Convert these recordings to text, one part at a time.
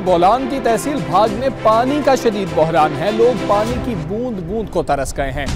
बोलान की तहसील भाग में पानी का शदीद बहरान है। लोग पानी की बूंद बूंद को तरस गए हैं।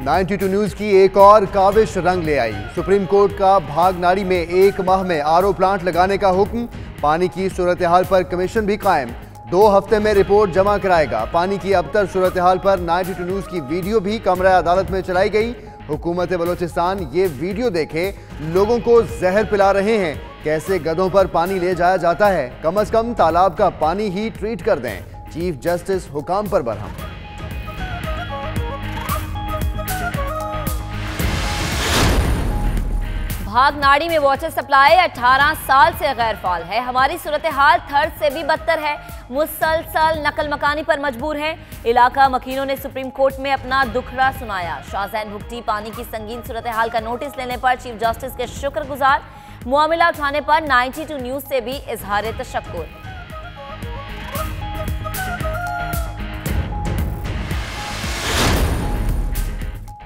.92 न्यूज की एक और काविश रंग ले आई। सुप्रीम कोर्ट का भागनाड़ी में 1 माह में आरओ प्लांट लगाने का हुक्म। पानी की सूरत हाल पर कमीशन भी कायम। 2 हफ्ते में रिपोर्ट जमा कराएगा। पानी की अबतर सूरत हाल पर 92 न्यूज की वीडियो भी कमरा अदालत में चलाई गई। हुकूमत बलोचिस्तान ये वीडियो देखे लोगों को जहर पिला रहे हैं। कैसे गधों पर पानी ले जाया जाता है। कम अज कम तालाब का पानी ही ट्रीट कर दें। चीफ जस्टिस हुकाम पर बरहम। भागनाड़ी में वाटर सप्लाई 18 साल से गैर फाल है। हमारी सूरत हाल थर्ड से भी बदतर है। मुसलसल नकल मकानी पर मजबूर हैं। इलाका मकीनों ने सुप्रीम कोर्ट में अपना दुखड़ा सुनाया। शाहजैन भुगटी पानी की संगीन सूरत हाल का नोटिस लेने पर चीफ जस्टिस के शुक्रगुजार। मामला उठाने पर 92 न्यूज से भी इजहार तशक्कुर।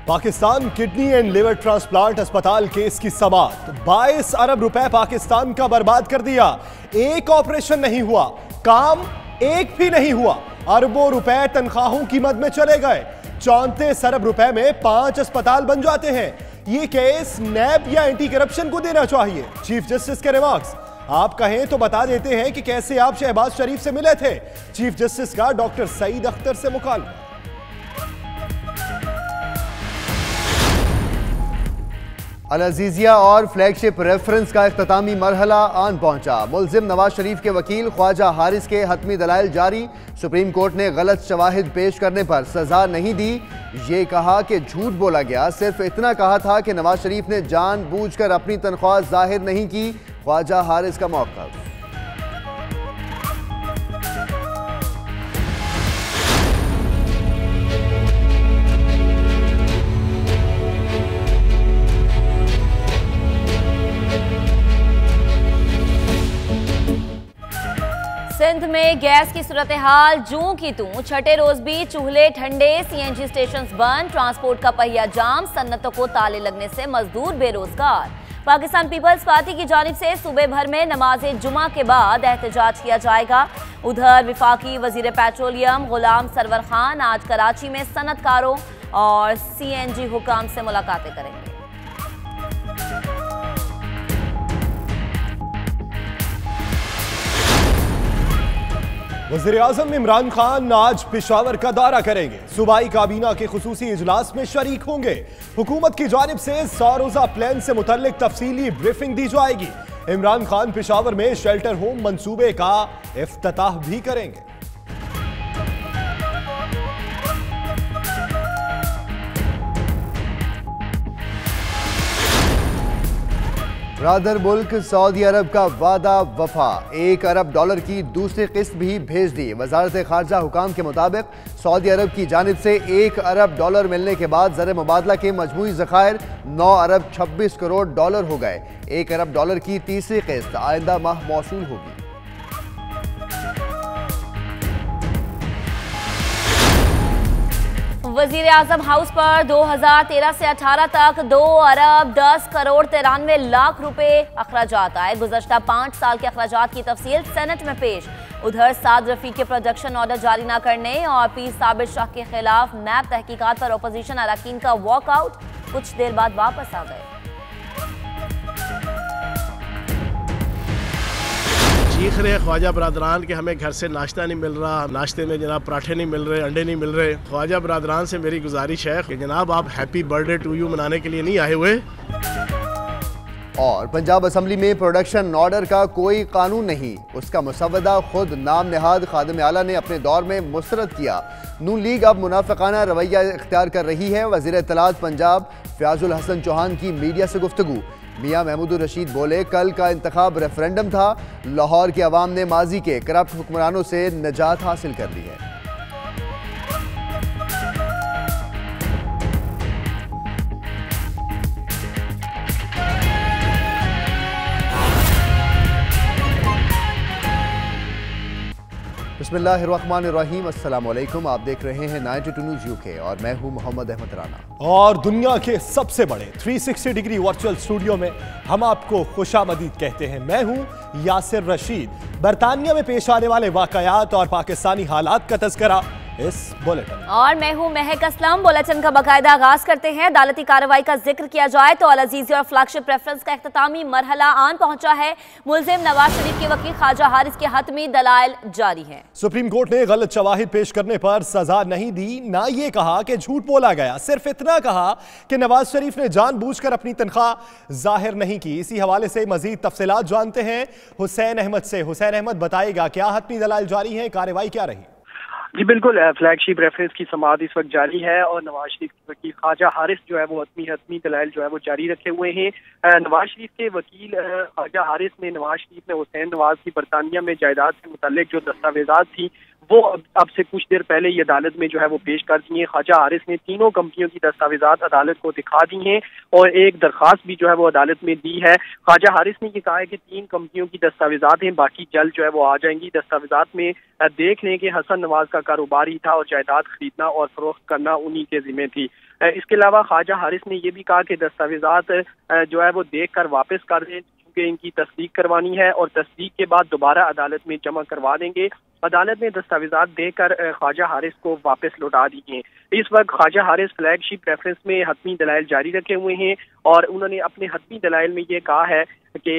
Pakistan kidney and liver transplant अस्पताल केस की समाअत। 22 अरब रुपए पाकिस्तान का बर्बाद कर दिया। एक ऑपरेशन नहीं हुआ, काम एक भी नहीं हुआ। अरबों रुपए तनख्वाहों की मद में चले गए। 34 अरब रुपए में 5 अस्पताल बन जाते हैं। ये केस नैब या एंटी करप्शन को देना चाहिए। चीफ जस्टिस के रिमार्क्स। आप कहें तो बता देते हैं कि कैसे आप शहबाज शरीफ से मिले थे। चीफ जस्टिस का डॉक्टर सईद अख्तर से मुकालमा। अल अजीजिया और फ्लैगशिप रेफरेंस का इख्तितामी मरहला आन पहुंचा। मुल्जिम नवाज शरीफ के वकील ख्वाजा हारिस के हतमी दलाइल जारी। सुप्रीम कोर्ट ने गलत शवाहिद पेश करने पर सजा नहीं दी। ये कहा कि झूठ बोला गया। सिर्फ इतना कहा था कि नवाज शरीफ ने जानबूझकर अपनी तनख्वाह जाहिर नहीं की। ख्वाजा हारिस का मौक़िफ़। सिंध में गैस की सूरत हाल जूं की तूं। छठे रोज भी चूल्हे ठंडे, सीएनजी स्टेशन बंद, ट्रांसपोर्ट का पहिया जाम, सन्नतों को ताले लगने से मजदूर बेरोजगार। पाकिस्तान पीपल्स पार्टी की जानिब से सूबे भर में नमाज जुमा के बाद एहतजाज किया जाएगा। उधर विफाकी वजीर पेट्रोलियम गुलाम सरवर खान आज कराची में सनतकारों और सीएनजी हुकाम से मुलाकातें करेंगे। वज़ीर-ए-आज़म इमरान खान आज पेशावर का दौरा करेंगे। सूबाई काबीना के खुसूसी इजलास में शरीक होंगे। हुकूमत की जानिब से 100 रोज़ा प्लान से मुतल्लिक तफसीली ब्रीफिंग दी जाएगी। इमरान खान पेशावर में शेल्टर होम मंसूबे का इफ्तिताह भी करेंगे। ब्रादर मुल्क सऊदी अरब का वादा वफा। $1 अरब की दूसरी किस्त भी भेज दी। वजारत खारजा हुकाम के मुताबिक सऊदी अरब की जानिब से $1 अरब मिलने के बाद ज़र मुबादला के मजमूई ज़खायर $9 अरब 26 करोड़ हो गए। $1 अरब की तीसरी किस्त आइंदा माह मौसूल होगी। वजीर आजम हाउस पर 2013 से 18 तक 2 अरब 10 करोड़ 93 लाख रुपए अखराजात आए। गुज़श्ता 5 साल के अखराजात की तफसील सेनेट में पेश। उधर साद रफीक के प्रोडक्शन ऑर्डर जारी न करने और पीर साबिर शाह के खिलाफ नैब तहकीकात पर अपोजिशन अरकान का वॉकआउट कुछ देर बाद वापस आ गए। चीख रहे ख्वाजा बरादरान के हमें घर से नाश्ता नहीं मिल रहा, नाश्ते में जनाब पराठे नहीं मिल रहे, अंडे नहीं मिल रहे। ख्वाजा बरादरान से मेरी गुजारिश है कि जनाब आप हैप्पी बर्थडे टू यू मनाने के लिए नहीं आए हुए। और पंजाब असम्बली में प्रोडक्शन ऑर्डर का कोई कानून नहीं। उसका मुसव्वदा खुद नाम नहाद खादिम आला ने अपने दौर में मुस्तरद किया। नून लीग अब मुनाफिकाना रवैया इख्तियार कर रही है। वज़ीर इत्तलात पंजाब फयाजुल हसन चौहान की मीडिया से गुफ्तगू। मियां महमूदुर रशीद बोले, कल का इंतखाब रेफरेंडम था। लाहौर के अवाम ने माजी के करप्ट हुक्मरानों से निजात हासिल कर ली है। बिस्मिल्लाहिर्रहमानिर्रहीम, अस्सलाम वालेकुम। आप देख रहे हैं 92 न्यूज़ यूके और मैं हूं मोहम्मद अहमद राना। और दुनिया के सबसे बड़े 360 डिग्री वर्चुअल स्टूडियो में हम आपको खुशामदीद कहते हैं। मैं हूं यासिर रशीद। बरतानिया में पेश आने वाले वाकयात और पाकिस्तानी हालात का तज़किरा इस बुलेटिन। और मैं हूं महक असलम। बुलेटिन का बाकायदा आगाज करते हैं। अदालती कार्रवाई का जिक्र किया जाए तो अल अजीज़ी और फ्लैगशिप रेफरेंस का इख्तितामी मरहला आन पहुंचा है। मुल्जिम नवाज शरीफ के वकील ख्वाजा हारिस के हतमी दलाइल जारी है। सुप्रीम कोर्ट ने गलत शवाहिद पेश करने पर सजा नहीं दी, ना ये कहा कि झूठ बोला गया, सिर्फ इतना कहा कि नवाज शरीफ ने जानबूझकर अपनी तनख्वाह जाहिर नहीं की। इसी हवाले से मजीद तफसीलात जानते हैं हुसैन अहमद से। हुसैन अहमद बताएगा क्या हतमी दलाइल जारी है, कार्रवाई क्या रही? जी बिल्कुल, फ्लैगशिप रेफरेंस की समाअत इस वक्त जारी है और नवाज शरीफ के वकील ख्वाजा हारिस जो है वो हतमी दलाइल जो है वो जारी रखे हुए हैं। नवाज शरीफ के वकील ख्वाजा हारिस ने नवाज शरीफ ने हुसैन नवाज की बरतानिया में जायदाद से मुताल्लिक जो दस्तावेजात थी वो अब से कुछ देर पहले ये अदालत में जो है वो पेश कर दी है। ख्वाजा हारिस ने तीनों कंपनियों की दस्तावेजात अदालत को दिखा दी हैं और एक दरखास्त भी जो है वो अदालत में दी है। ख्वाजा हारिस ने ये कहा है कि 3 कंपनियों की दस्तावेजात हैं, बाकी जल्द जो है वो आ जाएंगी। दस्तावेजात में देख लें कि हसन नवाज का कारोबार ही था और जायदाद खरीदना और फरोख्त करना उन्हीं के जिम्मे थी। इसके अलावा ख्वाजा हारिस ने यह भी कहा कि दस्तावेजात जो है वो देख कर वापस कर दें, क्योंकि इनकी तस्दीक करवानी है और तस्दीक के बाद दोबारा अदालत में जमा करवा देंगे। अदालत ने दस्तावेजात देकर ख्वाजा हारिस को वापस लौटा दिए। इस वक्त ख्वाजा हारिस फ्लैगशिप रेफरेंस में हतमी दलाइल जारी रखे हुए हैं और उन्होंने अपने हतमी दलाइल में ये कहा है कि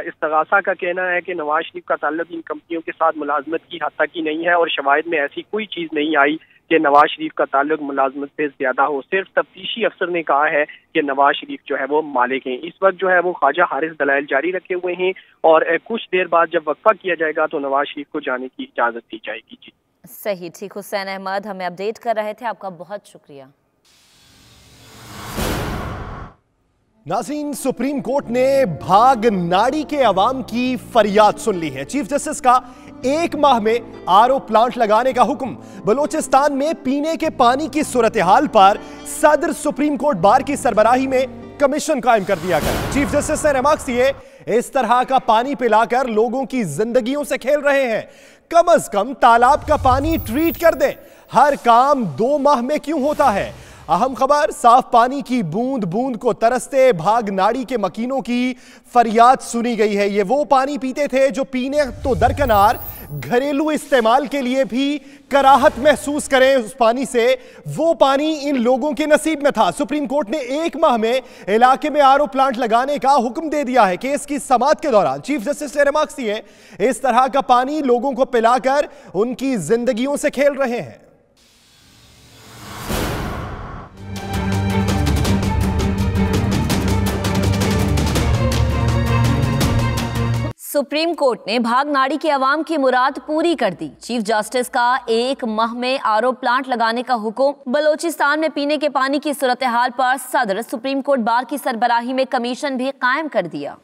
इस्तगासा का कहना है कि नवाज शरीफ का ताल्लुक इन कंपनियों के साथ मुलाजमत की हद तक ही नहीं है और शवाहिद में ऐसी कोई चीज़ नहीं आई कि नवाज शरीफ का ताल्लुक मुलाजमत से ज्यादा हो। सिर्फ तफ्तीशी अफसर ने कहा है कि नवाज शरीफ जो है वो मालिक हैं। इस वक्त जो है वो ख्वाजा हारिस दलाइल जारी रखे हुए हैं और कुछ देर बाद जब वक्फा किया जाएगा तो नवाज शरीफ को जाने की इजाजत दी जाएगी। जी सही, ठीक। हुसैन अहमद हमें अपडेट कर रहे थे, आपका बहुत शुक्रिया। नाज़रीन, सुप्रीम कोर्ट ने भाग नाड़ी के अवाम की फरियाद सुन ली है। चीफ जस्टिस का 1 माह में आरओ प्लांट लगाने का हुक्म। बलोचिस्तान में पीने के पानी की सूरत हाल पर सदर सुप्रीम कोर्ट बार की सरबराही में कमीशन कायम कर दिया गया। चीफ जस्टिस ने रिमार्क्स दिए, इस तरह का पानी पिलाकर लोगों की जिंदगियों से खेल रहे हैं, कम से कम तालाब का पानी ट्रीट कर दें। हर काम 2 माह में क्यों होता है? अहम खबर, साफ पानी की बूंद बूंद को तरसते भाग नाड़ी के मकीनों की फरियाद सुनी गई है। ये वो पानी पीते थे जो पीने तो दरकनार घरेलू इस्तेमाल के लिए भी कराहत महसूस करें उस पानी से, वो पानी इन लोगों के नसीब में था। सुप्रीम कोर्ट ने 1 माह में इलाके में आरओ प्लांट लगाने का हुक्म दे दिया है। केस की समाअत के दौरान चीफ जस्टिस ने रिमार्क्स दिए, इस तरह का पानी लोगों को पिलाकर उनकी जिंदगियों से खेल रहे हैं। सुप्रीम कोर्ट ने भाग नाड़ी के अवाम की मुराद पूरी कर दी। चीफ जस्टिस का 1 माह में आरओ प्लांट लगाने का हुक्म। बलोचिस्तान में पीने के पानी की सूरत हाल पर सदर सुप्रीम कोर्ट बार की सरबराही में कमीशन भी कायम कर दिया।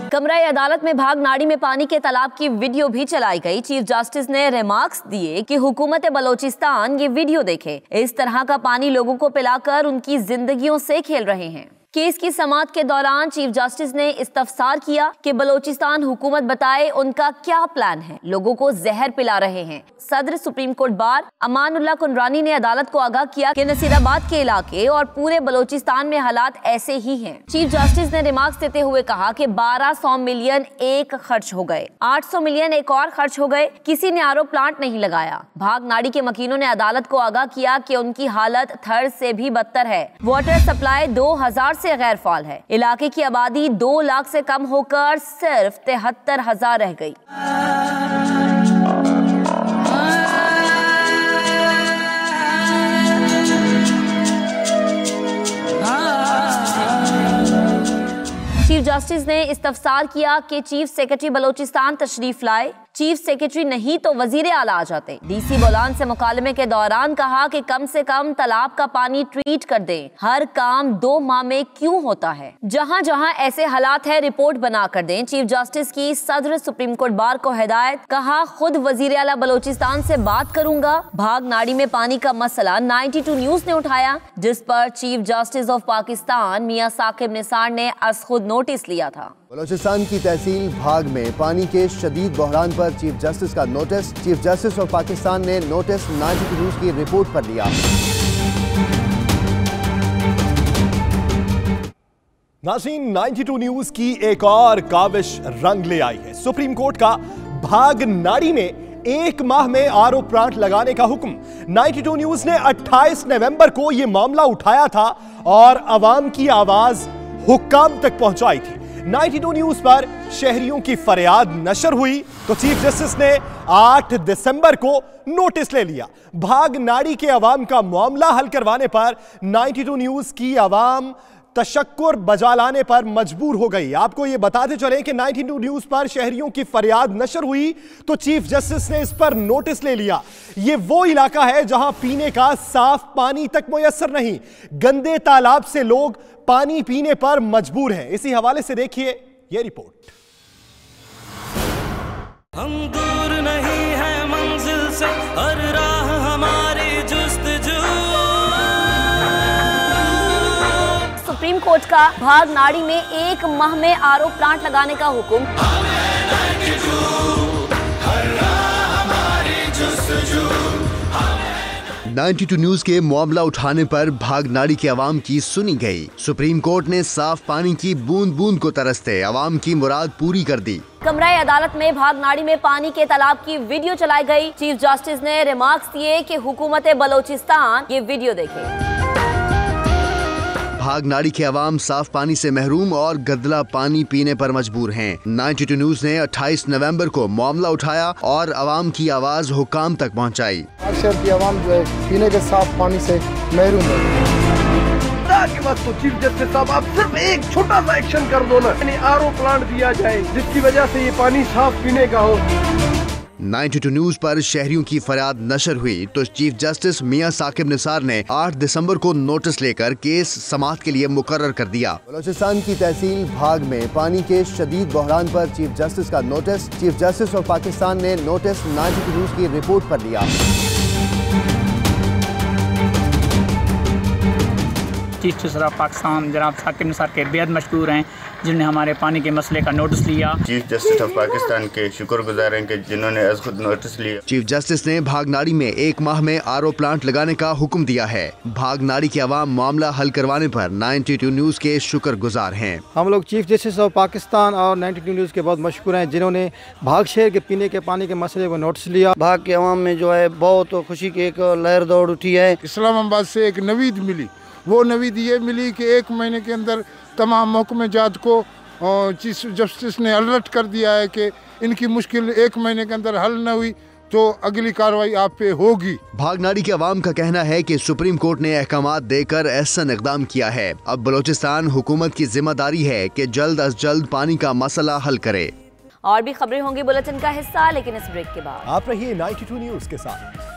कमरा अदालत में भाग नाड़ी में पानी के तालाब की वीडियो भी चलाई गई। चीफ जस्टिस ने रिमार्क्स दिए कि हुकूमत बलोचिस्तान ये वीडियो देखे, इस तरह का पानी लोगों को पिलाकर उनकी जिंदगियों से खेल रहे हैं। केस की समाअत के दौरान चीफ जस्टिस ने इस्तफसार किया कि बलोचिस्तान हुकूमत बताए उनका क्या प्लान है, लोगों को जहर पिला रहे हैं। सदर सुप्रीम कोर्ट बार अमानुल्लाह कुनरानी ने अदालत को आगाह किया कि नसीराबाद के इलाके और पूरे बलोचिस्तान में हालात ऐसे ही हैं। चीफ जस्टिस ने रिमार्क्स देते हुए कहा कि 1200 मिलियन एक खर्च हो गए, 800 मिलियन एक और खर्च हो गए, किसी ने आरओ प्लांट नहीं लगाया। भाग नाड़ी के मकीनों ने अदालत को आगाह किया कि उनकी हालत थर्ड से भी बदतर है। वाटर सप्लाई 2000 से गैर फाल है। इलाके की आबादी 2 लाख से कम होकर सिर्फ 73,000 रह गई। चीफ जस्टिस ने इस्तफसार किया कि चीफ सेक्रेटरी बलोचिस्तान तशरीफ लाए। चीफ सेक्रेटरी नहीं तो वजीर आला आ जाते। डीसी बोलान से मुकालमे के दौरान कहा कि कम से कम तालाब का पानी ट्रीट कर दें। हर काम 2 माह में क्यों होता है? जहां जहां ऐसे हालात है रिपोर्ट बना कर दें। चीफ जस्टिस की सदर सुप्रीम कोर्ट बार को हिदायत। कहा खुद वजीर आला बलोचिस्तान से बात करूंगा। भाग नाड़ी में पानी का मसला 92 न्यूज ने उठाया, जिस पर चीफ जस्टिस ऑफ पाकिस्तान मियां साकिब निसार ने अस खुद नोटिस लिया था। बलोचिस्तान की तहसील भाग में पानी के शदीद बहरान पर चीफ जस्टिस का notice. Chief justice of Pakistan ने नोटिस 92 न्यूज की रिपोर्ट पर लिया। नाज़रीन, 92 न्यूज की एक और काविश रंग ले आई है। सुप्रीम कोर्ट का भाग नाड़ी में 1 माह में आरओ प्लांट लगाने का हुक्म। 92 न्यूज ने 28 नवंबर को यह मामला उठाया था और अवाम की आवाज हुक्काम तक पहुंचाई थी। 92 न्यूज पर शहरियों की फरियाद नशर हुई तो चीफ जस्टिस ने 8 दिसंबर को नोटिस ले लिया। भाग नाड़ी के अवाम का मामला हल करवाने पर 92 न्यूज की अवाम तशक्कुर बजा लाने पर मजबूर हो गई। आपको यह बताते चले कि 92 न्यूज पर शहरियों की फरियाद नशर हुई तो चीफ जस्टिस ने इस पर नोटिस ले लिया। यह वो इलाका है जहां पीने का साफ पानी तक मुयस्सर नहीं, गंदे तालाब से लोग पानी पीने पर मजबूर हैं। इसी हवाले से देखिए यह रिपोर्ट। हम दूर नहीं है मंजिल से, हर राह हमारी जुस्तजू। सुप्रीम कोर्ट का भाग नाड़ी में 1 माह में आरओ प्लांट लगाने का हुक्म। 92 न्यूज के मामला उठाने पर भाग नाड़ी के अवाम की सुनी गई। सुप्रीम कोर्ट ने साफ पानी की बूंद बूंद को तरसते अवाम की मुराद पूरी कर दी। कमरा अदालत में भाग नाड़ी में पानी के तालाब की वीडियो चलाई गई। चीफ जस्टिस ने रिमार्क्स दिए कि हुकूमत बलोचिस्तान ये वीडियो देखे। भाग नाड़ी के अवाम साफ पानी से महरूम और गदला पानी पीने पर मजबूर हैं। 92 न्यूज ने 28 नवंबर को मामला उठाया और अवाम की आवाज हुकाम तक पहुंचाई। शहर की आवाम जो है पीने के साफ पानी से महरूम है। के बाद तो चीफ जस्टिस साहब आप सिर्फ एक छोटा सा एक्शन कर दो ना, यानी आरओ प्लांट दिया जाए जिसकी वजह से ये पानी साफ पीने का हो। 92 न्यूज पर शहरियों की फरियाद नशर हुई तो चीफ जस्टिस मियां साकिब निसार ने 8 दिसंबर को नोटिस लेकर केस समाअत के लिए मुकर्रर कर दिया। बलोचिस्तान की तहसील भाग में पानी के शदीद बहरान पर चीफ जस्टिस का notice. Chief justice of Pakistan ने नोटिस 92 न्यूज की रिपोर्ट पर लिया। चीफ जस्टिस ऑफ पाकिस्तान जनाब साकिब निसार के बेहद मशकूर हैं, जिन्होंने हमारे पानी के मसले का नोटिस लिया। चीफ जस्टिस ऑफ पाकिस्तान के शुक्रगुजार हैं कि जिन्होंने आज खुद नोटिस लिया। चीफ जस्टिस ने भागनाड़ी में 1 माह में आरओ प्लांट लगाने का हुक्म दिया है। भागनाड़ी के अवाम मामला हल करवाने पर 92 न्यूज के शुक्रगुजार हैं। हम लोग चीफ जस्टिस ऑफ पाकिस्तान और 92 न्यूज के बहुत मशकूर हैं, जिन्होंने भाग शहर के पीने के पानी के मसले को नोटिस लिया। भाग के अवाम में जो है बहुत खुशी की एक लहर दौड़ उठी है। इस्लामाबाद से एक नवीद मिली, वो नवीद ये मिली कि 1 महीने के अंदर तमाम महकमे जात को चीफ जस्टिस ने अलर्ट कर दिया है कि इनकी मुश्किल 1 महीने के अंदर हल न हुई तो अगली कार्रवाई आप पे होगी। भागनाड़ी के अवाम का कहना है कि सुप्रीम कोर्ट ने अहकामात देकर ऐसा इकदाम किया है। अब बलोचिस्तान हुकूमत की जिम्मेदारी है कि जल्द अज जल्द पानी का मसला हल करे। और भी खबरें होंगी बुलेटिन का हिस्सा, लेकिन इस ब्रेक के बाद आप रहिए 92 न्यूज के साथ।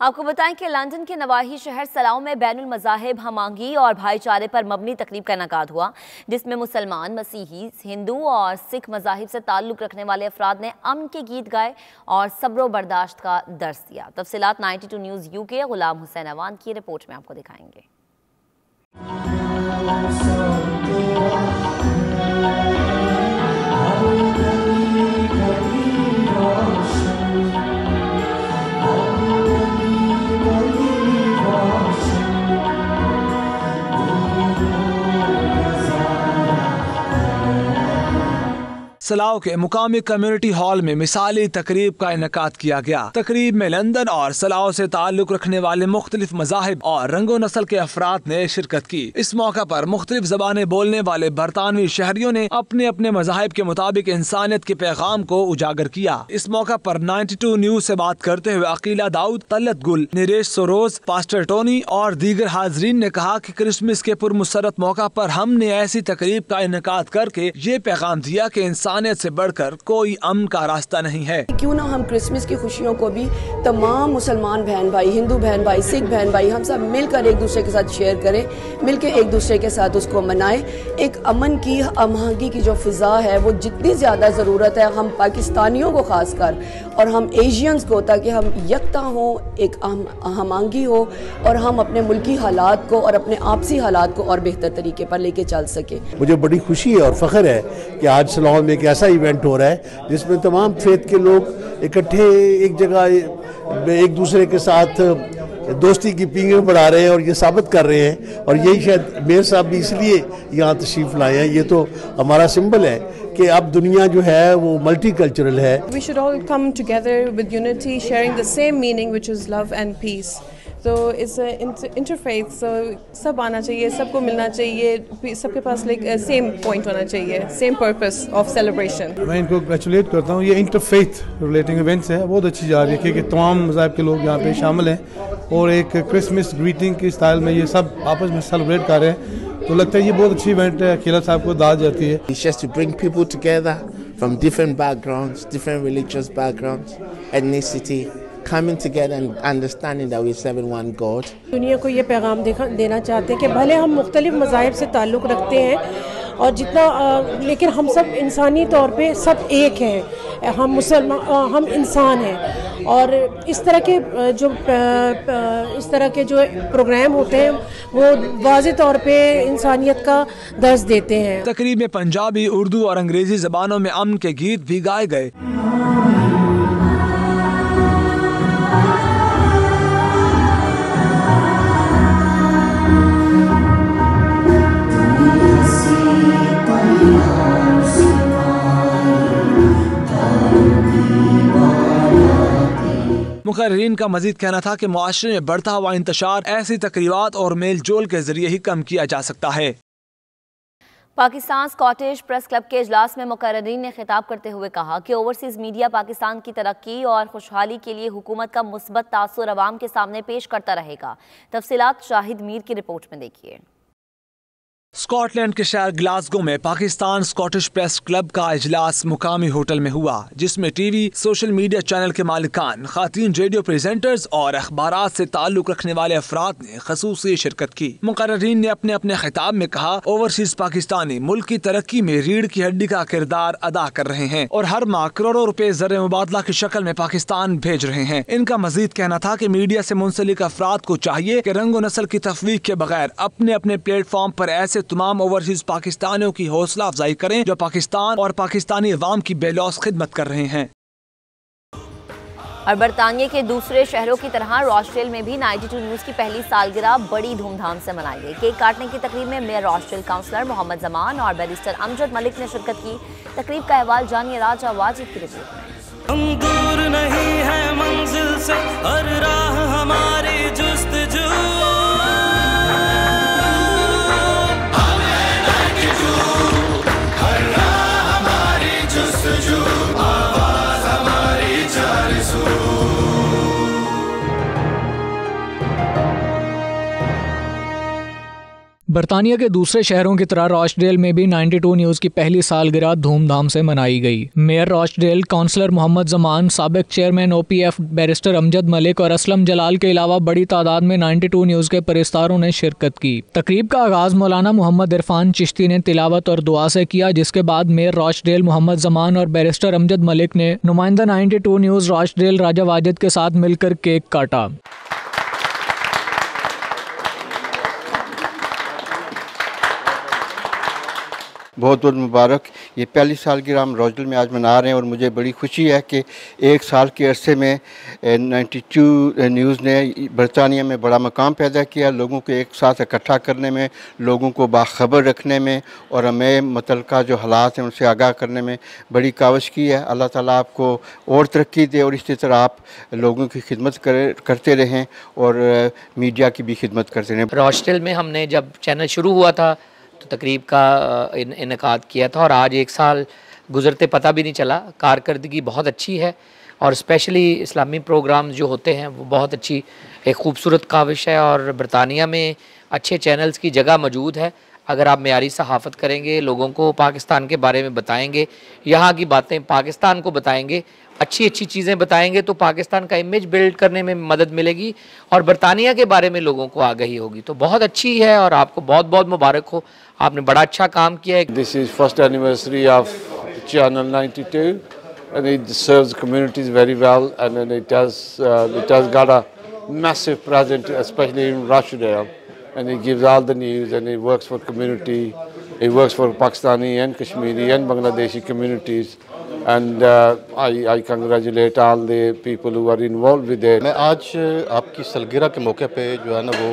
आपको बताएं कि लंदन के नवाही शहर सलाऊ में बैनुल मज़ाहिब हमआहंगी और भाईचारे पर मबनी तकरीब का इनेकाद हुआ, जिसमें मुसलमान, मसीही, हिंदू और सिख मज़ाहिब से ताल्लुक़ रखने वाले अफराद ने अमन के गीत गाए और सब्र बर्दाश्त का दर्स दिया। तफसीलात 92 न्यूज़ UK गुलाम हुसैन अवान की रिपोर्ट में आपको दिखाएंगे। सलाओ के मुकामी कम्युनिटी हॉल में मिसाली तकरीब का इनेकाद किया गया। तकरीब में लंदन और सलाओ से ताल्लुक रखने वाले मुख्तलिफ मज़ाहिब और रंगो नस्ल के अफराद ने शिरकत की। इस मौका पर मुख्तलिफ ज़बानें बोलने वाले बरतानवी शहरियों ने अपने अपने मज़ाहिब के मुताबिक इंसानियत के पैगाम को उजागर किया। इस मौका पर 92 न्यूज़ से बात करते हुए अकीला दाऊद, तलत गुल, निरेश सरोज, पास्टर टोनी और दीगर हाजरीन ने कहा कि क्रिसमस के पुरमुसरत मौका पर हमने ऐसी तकरीब का इनेकाद करके ये पैगाम दिया कि इंसानियत से बढ़कर कोई अमन का रास्ता नहीं है। क्यों ना हम क्रिसमस की खुशियों को भी तमाम मुसलमान बहन भाई, हिंदू बहन भाई, सिख बहन भाई, हम सब मिलकर एक दूसरे के साथ शेयर करें, मिलकर एक दूसरे के साथ उसको मनाएं। एक अमन की, हमआहंगी की जो फिजा है वो जितनी ज़्यादा ज़रूरत है हम पाकिस्तानियों को खासकर और हम एशियंस को, ताकि हम यकता हो, एक हमआहंगी हो और हम अपने मुल्की हालात को और अपने आपसी हालात को और बेहतर तरीके पर लेके चल सके। मुझे बड़ी खुशी है और फ़ख्र है कि आज सलाओ में एक ऐसा इवेंट हो रहा है जिसमें तमाम फेथ के लोग इकट्ठे एक जगह एक दूसरे के साथ दोस्ती की पींगे बढ़ा रहे हैं और ये साबित कर रहे हैं। और यही शायद मेयर साहब भी इसलिए यहाँ तशरीफ लाए हैं। ये तो हमारा सिंबल है कि अब दुनिया जो है वो मल्टीकल्चरल है। We should all come together with unity, sharing the same meaning, which is love and peace. So it's an interfaith, so सब आना चाहिए, सबको मिलना चाहिए, सबके पास सेम पॉइंट होना चाहिए, सेम पर्पस ऑफ सेलिब्रेशन। मैं इनको ग्रेचुलेट करता हूँ। ये इंटरफेथ रिलेटिंग इवेंट्स है, बहुत अच्छी जा रही है क्योंकि तमाम मज़ाहिब के लोग यहाँ पे शामिल हैं और एक क्रिसमस ग्रीटिंग के स्टाइल में ये सब आपस में सेलिब्रेट कर रहे हैं। तो लगता है ये बहुत अच्छी इवेंट है, अकीला साहब को दाद जाती है। It's just to bring people together from different backgrounds, different religious backgrounds, ethnicity, coming together and understanding that we serve one God. दुनिया को ये पैगाम देना चाहते हैं कि भले हम मुख्तलिफ मज़ाहिब से ताल्लुक़ रखते हैं और जितना लेकिन हम सब इंसानी तौर पे सब एक हैं। हम मुसलमान, हम इंसान हैं और इस तरह के जो प्रोग्राम होते हैं वो वाज़ेह तौर पे इंसानियत का दर्ज देते हैं। तकरीब में पंजाबी, उर्दू और अंग्रेजी ज़बानों में अमन के गीत भी गाए गए। मुकर्रीन का मजीद कहना था कि मुआशरे में बढ़ता हुआ इंतशार ऐसी तकरीबात और मेल जोल के जरिए ही कम किया जा सकता है। पाकिस्तान स्कॉटिश प्रेस क्लब के इजलास में मुकर्रीन ने खिताब करते हुए कहा कि ओवरसीज मीडिया पाकिस्तान की तरक्की और खुशहाली के लिए हुकूमत का मुस्बत तासुर अवाम के सामने पेश करता रहेगा। तफसीलात शाहिद मीर की रिपोर्ट में देखिए। स्कॉटलैंड के शहर ग्लासगो में पाकिस्तान स्कॉटिश प्रेस क्लब का इजलास मुकामी होटल में हुआ, जिसमें टीवी, सोशल मीडिया चैनल के मालिकान, खातीन रेडियो प्रेजेंटर्स और अखबारात से ताल्लुक रखने वाले अफराद ने खसूसी शिरकत की। मुकर्रीन ने अपने अपने खिताब में कहा, ओवरसीज पाकिस्तानी मुल्क की तरक्की में रीढ़ की हड्डी का किरदार अदा कर रहे हैं और हर माह करोड़ों रुपए ज़र मुबादला की शक्ल में पाकिस्तान भेज रहे हैं। इनका मजीद कहना था कि मीडिया से मुंसलिक अफराद को चाहिए कि रंगो नस्ल की तफरीक के बगैर अपने अपने प्लेटफॉर्म पर ऐसे तमाम ओवरसीज पाकिस्तानियों की हौसला अफजाई करें जो पाकिस्तान और पाकिस्तानी अवाम की बेलौस खिदमत कर रहे हैं। और बरतानिया के दूसरे शहरों की तरह रॉचडेल में भी 92 न्यूज़ की पहली सालगिरह बड़ी धूमधाम से मनाई गई। केक काटने की तकरीब में mayor Rochdale councillor Mohammad Zaman और बैरिस्टर अमजद मलिक ने शिरकत की। तकरीब का अहवाल जानिए राजा वाजिद की रिपोर्ट में। हम दूर नहीं है मंजिल से, हर राह हमारी जुस्तजू, बरतानिया के दूसरे शहरों की तरह रॉचडेल में भी 92 न्यूज़ की पहली सालगिरह धूमधाम से मनाई गई। Mayor Rochdale councillor Mohammad Zaman, साबिक chairman OPF barrister Amjad Malik और असलम जलाल के अलावा बड़ी तादाद में 92 न्यूज़ के परिस्तारों ने शिरकत की। तकरीब का आगाज़ मौलाना मोहम्मद इरफान चिश्ती ने तिलावत और दुआ से किया, जिसके बाद मेयर रॉचडेल मोहम्मद जमान और बैरिस्टर अमजद मलिक ने नुमाइंदा 92 न्यूज़ रॉचडेल राजा वाजिद के साथ मिलकर केक काटा। बहुत बहुत मुबारक। ये पहली सालगिरह हम रोजडल में आज मना रहे हैं और मुझे बड़ी खुशी है कि एक साल के अरसे में 92 न्यूज़ ने बरतानिया में बड़ा मकाम पैदा किया, लोगों को एक साथ इकट्ठा करने में, लोगों को बाखबर रखने में और हमें मुतल्लिका जो हालात हैं उनसे आगाह करने में बड़ी काविश की है। अल्लाह ताला आपको और तरक्की दे और इसी तरह आप लोगों की खिदमत करते रहें और मीडिया की भी खिदमत करते रहें। रोजडल में हमने जब चैनल शुरू हुआ था तो तकरीब का इनकाद किया था और आज एक साल गुज़रते पता भी नहीं चला। कारकर्दगी बहुत अच्छी है और स्पेशली इस्लामी प्रोग्राम्स जो होते हैं वो बहुत अच्छी एक खूबसूरत काविश है और बरतानिया में अच्छे चैनल्स की जगह मौजूद है। अगर आप मेयारी सहाफ़त करेंगे, लोगों को पाकिस्तान के बारे में बताएंगे, यहाँ की बातें पाकिस्तान को बताएंगे, अच्छी अच्छी चीज़ें बताएंगे तो पाकिस्तान का इमेज बिल्ड करने में मदद मिलेगी और बरतानिया के बारे में लोगों को आगाही होगी। तो बहुत अच्छी है और आपको बहुत बहुत मुबारक हो, आपने बड़ा अच्छा काम किया है। This is first anniversary of channel 92 and it serves communities very well and it has got a massive presence especially in Rochdale and it gives all the news and it works for community, it works for Pakistani and Kashmiri and Bangladeshi communities and I congratulate all the people who are involved with it. मैं आज आपकी सालगिरह के मौके पे जो है ना वो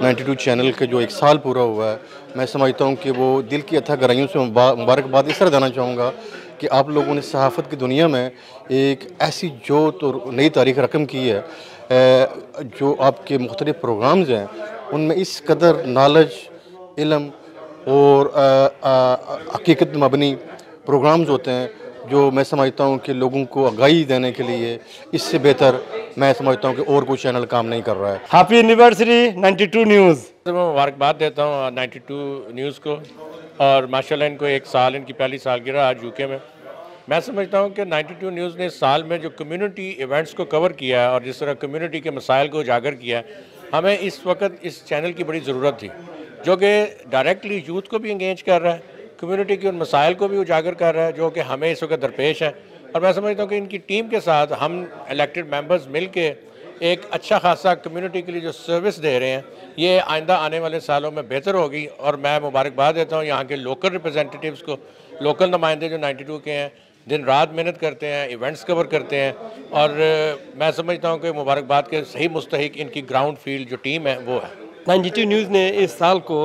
92 चैनल के जो एक साल पूरा हुआ है, मैं समझता हूँ कि वो दिल की अथाह गहराइयों से मुबारकबाद इस तरह देना चाहूँगा कि आप लोगों ने सहाफ़त की दुनिया में एक ऐसी जोत और नई तारीख रकम की है। जो आपके मुख्तलिफ़ प्रोग्राम्स हैं उनमें इस कदर नॉलेज, इल्म और हकीकत मबनी प्रोग्राम्स होते हैं जो मैं समझता हूँ कि लोगों को आगाही देने के लिए इससे बेहतर मैं समझता हूँ कि और कोई चैनल काम नहीं कर रहा है। Happy anniversary 92 news. मैं मुबारकबाद देता हूँ 92 न्यूज़ को और माशाल्लाह इनको एक साल, इनकी पहली सालगिरह आज यूके में। मैं समझता हूँ कि 92 न्यूज़ ने इस साल में जो कम्युनिटी इवेंट्स को कवर किया है और जिस तरह कम्युनिटी के मसाइल को उजागर किया है, हमें इस वक्त इस चैनल की बड़ी ज़रूरत थी जो कि डायरेक्टली यूथ को भी इंगेज कर रहा है, कम्युनिटी के उन मसाइल को भी उजागर कर रहा है जो कि हमें इस वक्त दरपेश है। और मैं समझता हूँ कि इनकी टीम के साथ हम इलेक्टेड मेंबर्स मिल के एक अच्छा खासा कम्युनिटी के लिए जो सर्विस दे रहे हैं ये आइंदा आने वाले सालों में बेहतर होगी। और मैं मुबारकबाद देता हूँ यहाँ के लोकल रिप्रेजेंटेटिव्स को, लोकल नुमाइंदे जो 92 के हैं, दिन रात मेहनत करते हैं, इवेंट्स कवर करते हैं और मैं समझता हूँ कि मुबारकबाद के सही मुस्तहिक इनकी ग्राउंड फील्ड जो टीम है वो है। 92 न्यूज़ ने इस साल को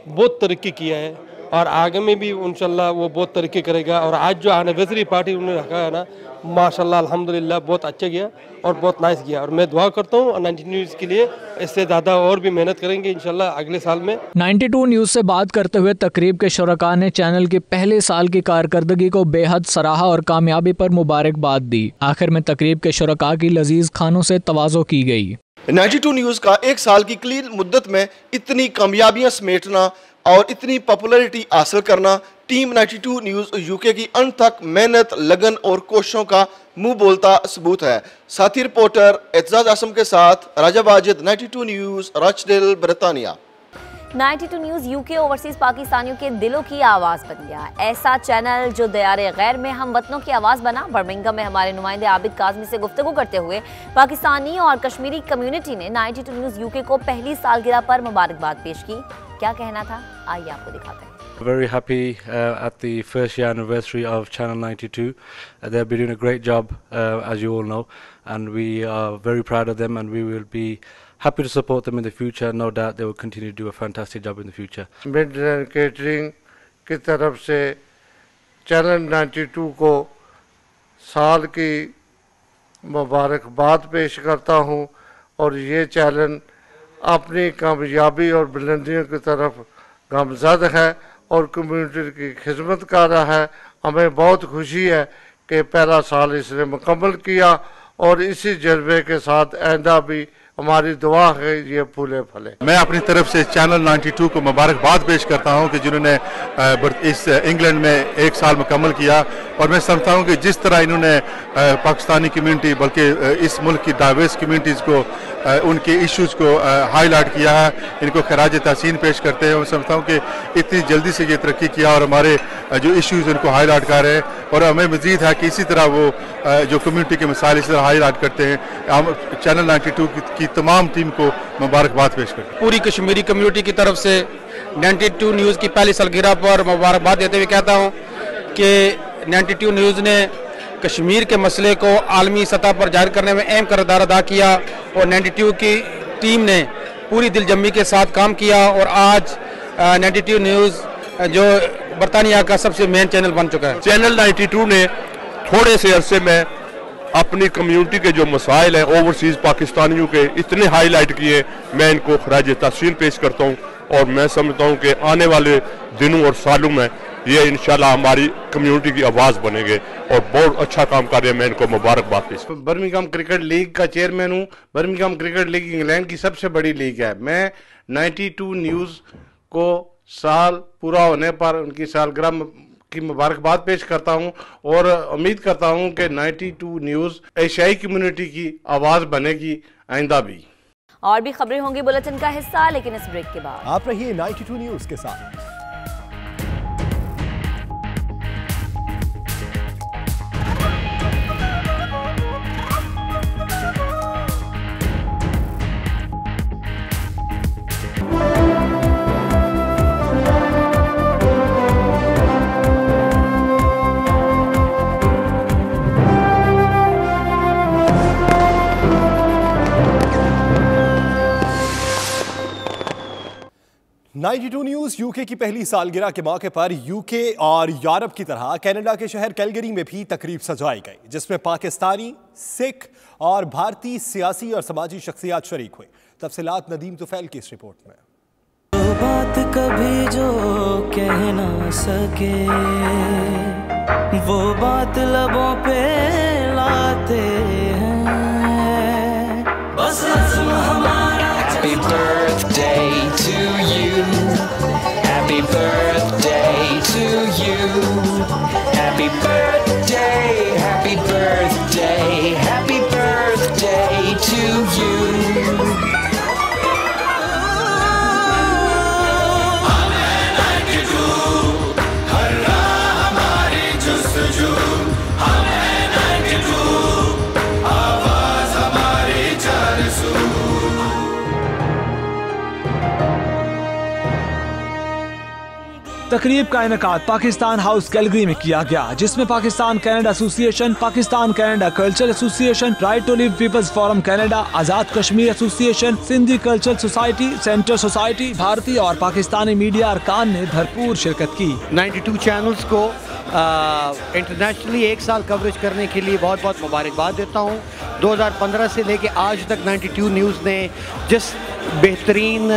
बहुत तरक्की किया है और आगे में भी इंशाल्लाह वो बहुत तरक्की करेगा। और आज जो एनिवर्सरी पार्टी उन्होंने रखा है ना, माशाल्लाह अल्हम्दुलिल्लाह बहुत अच्छा किया और बहुत नाइस किया और मैं दुआ करता हूँ 92 न्यूज़ के लिए इससे ज़्यादा और भी मेहनत करेंगे इंशाल्लाह अगले साल में। 92 न्यूज़ से बात करते हुए तकरीब के शुरका ने चैनल के पहले साल की कारकर्दगी को बेहद सराहा और कामयाबी पर मुबारकबाद दी। आखिर में तकरीब के शुरका की लजीज खानों से तवाज़ो की गई। 92 न्यूज़ का एक साल की कलील मुद्दत में इतनी कामयाबियां समेटना और इतनी पॉपुलैरिटी हासिल करना टीम 92 न्यूज़ यूके की अनथक मेहनत, लगन और कोशिशों का मुंह बोलता सबूत है। साथी रिपोर्टर एतजाज आसम के साथ राजा वाजिद, 92 न्यूज़, रॉचडेल, बरतानिया। 92 न्यूज़ यूके ओवरसीज पाकिस्तानियों के दिलों की आवाज़ बन गया। ऐसा चैनल जो दयारे गैर में हम वतनों की आवाज़ बना। बर्मिंघम में हमारे नुमाइंदे आबिद काज़मी से गुफ्तगू करते हुए पाकिस्तानी और कश्मीरी कम्युनिटी ने 92 न्यूज़ यूके को पहली सालगिरह पर मुबारकबाद पेश की। क्या कहना था, आइए आपको दिखाते हैं। Very happy at the first year anniversary of Channel 92. They've been doing a great job, as you all know, and we are very proud of them, and we will be happy to support them in the future. No doubt they will continue to do a fantastic job in the future. Midland Catering की तरफ से channel 92 को साल की मुबारकबाद पेश करता हूँ और ये चैनल अपनी कामयाबी और बुलंदियों की तरफ गामज़द है और कम्युनिटी की खिदमत कर रहा है। हमें बहुत खुशी है कि पहला साल इसने मुकम्मल किया और इसी जज्बे के साथ आइंदा भी हमारी दुआ है ये फूले फले। मैं अपनी तरफ से चैनल 92 को मुबारकबाद पेश करता हूं कि जिन्होंने इस इंग्लैंड में एक साल मुकम्मल किया और मैं समझता हूं कि जिस तरह इन्होंने पाकिस्तानी कम्युनिटी बल्कि इस मुल्क की डाइवर्स कम्युनिटीज़ को उनके इश्यूज़ को हाईलाइट किया है, इनको खराज तहसीन पेश करते हैं। मैं समझता हूँ कि इतनी जल्दी से ये तरक्की किया और हमारे जो इश्यूज़ उनको हाईलाइट कर रहे हैं और हमें मज़ीद है कि इसी तरह वो जो कम्युनिटी के मसाइल इसी तरह हाईलाइट करते हैं। हम चैनल 92 की की तमाम टीम को मुबारकबाद पेश करता हूं। पूरी कश्मीरी कम्युनिटी की तरफ से 92 न्यूज़ की पहली सालगिरह पर मुबारकबाद देते हुए कहता हूं कि 92 न्यूज़ ने कश्मीर के मसले को आलमी सतह पर जाहिर करने में अहम किरदार अदा किया और 92 की टीम ने पूरी दिलजमी के साथ काम किया और आज 92 न्यूज़ जो बरतानिया का सबसे मेन चैनल बन चुका है। चैनल 92 ने थोड़े से अरसे में अपनी कम्युनिटी के जो मसाइल हैं ओवरसीज़ पाकिस्तानियों के इतने हाईलाइट किए, मैं इनको खराज तहसीन पेश करता हूँ और मैं समझता हूँ कि आने वाले दिनों और सालों में ये इंशाल्लाह हमारी कम्युनिटी की आवाज़ बनेंगे और बहुत अच्छा काम कर रहे हैं। मैं इनको मुबारकबाद पेश। बर्मिंघम क्रिकेट लीग का चेयरमैन हूँ। बर्मिंघम क्रिकेट लीग इंग्लैंड की सबसे बड़ी लीग है। मैं 92 न्यूज़ को साल पूरा होने पर उनकी सालगिरह की मुबारकबाद पेश करता हूं और उम्मीद करता हूं कि 92 न्यूज़ एशियाई कम्युनिटी की आवाज़ बनेगी आइंदा भी। और भी खबरें होंगी बुलेटिन का हिस्सा, लेकिन इस ब्रेक के बाद आप रहिए 92 न्यूज़ के साथ। न्यूज़ यूके की पहली सालगिरह के मौके पर यूके और यूरोप की तरह कनाडा के शहर कैलगरी में भी तकरीब सजाई गई, जिसमें पाकिस्तानी, सिख और भारतीय सियासी और समाजी शख्सियात शरीक हुए। तफसीलात नदीम तुफैल की इस रिपोर्ट में। वो बात कभी जो कह ना सके, वो बात लबों पे लाते हैं, बस हमारा। Happy birthday to you, happy birthday to you, happy birthday, happy birthday, happy birthday to you. तकरीब का इनेकाद पाकिस्तान हाउस कैलगरी में किया गया, जिसमें Pakistan Canada association, Pakistan Canada culture association, right to live people's forum Canada, Azad Kashmir association, Sindhi cultural society, centre society, भारतीय और Pakistani media अरकान ने भरपूर शिरकत की। 92 चैनल्स को इंटरनेशनली एक साल कवरेज करने के लिए बहुत बहुत मुबारकबाद देता हूँ। 2015 से लेके आज तक 92 न्यूज़ ने जिस बेहतरीन